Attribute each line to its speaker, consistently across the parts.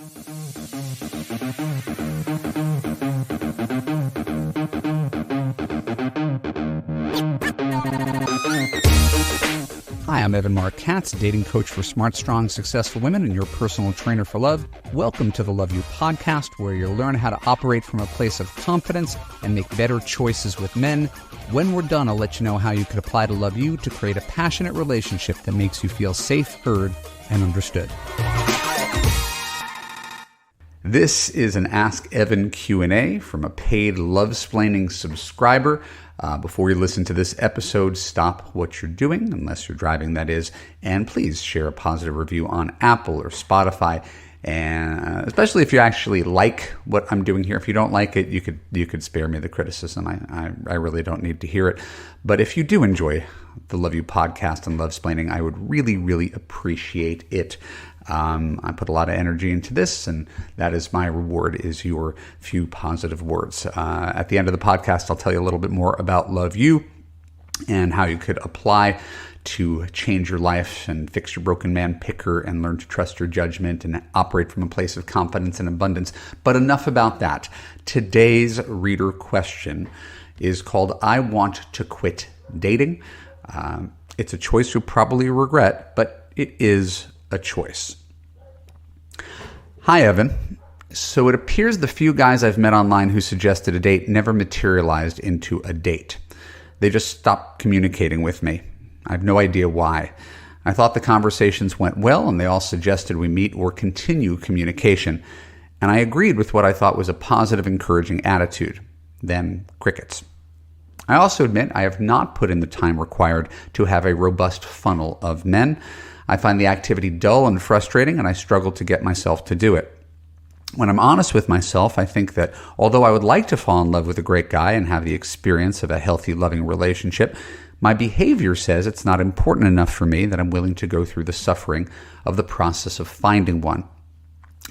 Speaker 1: Hi, I'm Evan Mark Katz, dating coach for smart, strong, successful women and your personal trainer for love. Welcome to the Love You podcast, where you'll learn how to operate from a place of confidence and make better choices with men. When we're done, I'll let you know how you could apply to Love You to create a passionate relationship that makes you feel safe, heard, and understood. This is an Ask Evan Q&A from a paid Lovesplaining subscriber. Before you listen to this episode, stop what you're doing, unless you're driving, that is, and please share a positive review on Apple or Spotify, and especially if you actually like what I'm doing here. If you don't like it, you could spare me the criticism. I really don't need to hear it. But if you do enjoy the Love You podcast and Lovesplaining, I would really, really appreciate it. I put a lot of energy into this, and that is my reward, is your few positive words. At the end of the podcast, I'll tell you a little bit more about Love You and how you could apply to change your life and fix your broken man picker and learn to trust your judgment and operate from a place of confidence and abundance. But enough about that. Today's reader question is called, I Want to Quit Dating. It's a choice you'll probably regret, but it is a choice. Hi, Evan. So it appears the few guys I've met online who suggested a date never materialized into a date. They just stopped communicating with me. I have no idea why. I thought the conversations went well, and they all suggested we meet or continue communication. And I agreed with what I thought was a positive, encouraging attitude. Then crickets. I also admit I have not put in the time required to have a robust funnel of men. I find the activity dull and frustrating, and I struggle to get myself to do it. When I'm honest with myself, I think that although I would like to fall in love with a great guy and have the experience of a healthy, loving relationship, my behavior says it's not important enough for me that I'm willing to go through the suffering of the process of finding one.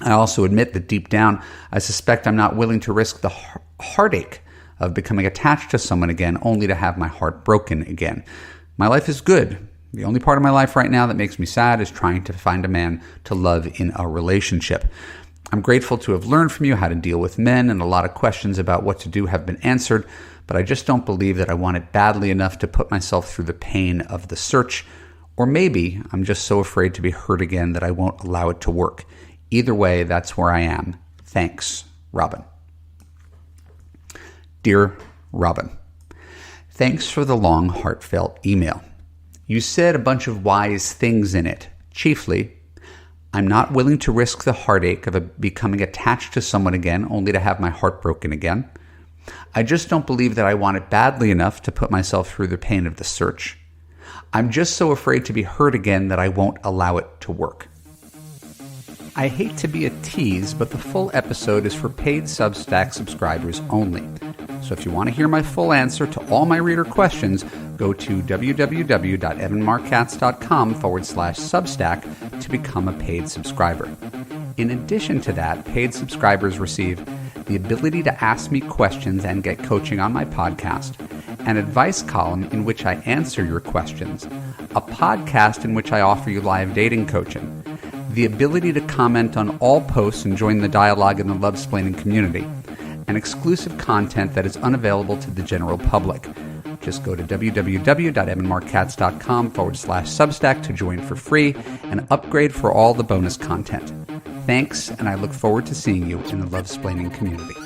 Speaker 1: I also admit that deep down, I suspect I'm not willing to risk the heartache of becoming attached to someone again, only to have my heart broken again. My life is good. The only part of my life right now that makes me sad is trying to find a man to love in a relationship. I'm grateful to have learned from you how to deal with men, and a lot of questions about what to do have been answered, but I just don't believe that I want it badly enough to put myself through the pain of the search. Or maybe I'm just so afraid to be hurt again that I won't allow it to work. Either way, that's where I am. Thanks, Robin. Dear Robin, thanks for the long, heartfelt email. You said a bunch of wise things in it. Chiefly, I'm not willing to risk the heartache of becoming attached to someone again, only to have my heart broken again. I just don't believe that I want it badly enough to put myself through the pain of the search. I'm just so afraid to be hurt again that I won't allow it to work. I hate to be a tease, but the full episode is for paid Substack subscribers only. So if you want to hear my full answer to all my reader questions, go to www.evanmarkatz.com/Substack to become a paid subscriber. In addition to that, paid subscribers receive the ability to ask me questions and get coaching on my podcast, an advice column in which I answer your questions, a podcast in which I offer you live dating coaching, the ability to comment on all posts and join the dialogue in the Lovesplaining community, and exclusive content that is unavailable to the general public. Just go to www.evanmarkatz.com/Substack to join for free and upgrade for all the bonus content. Thanks, and I look forward to seeing you in the Lovesplaining community.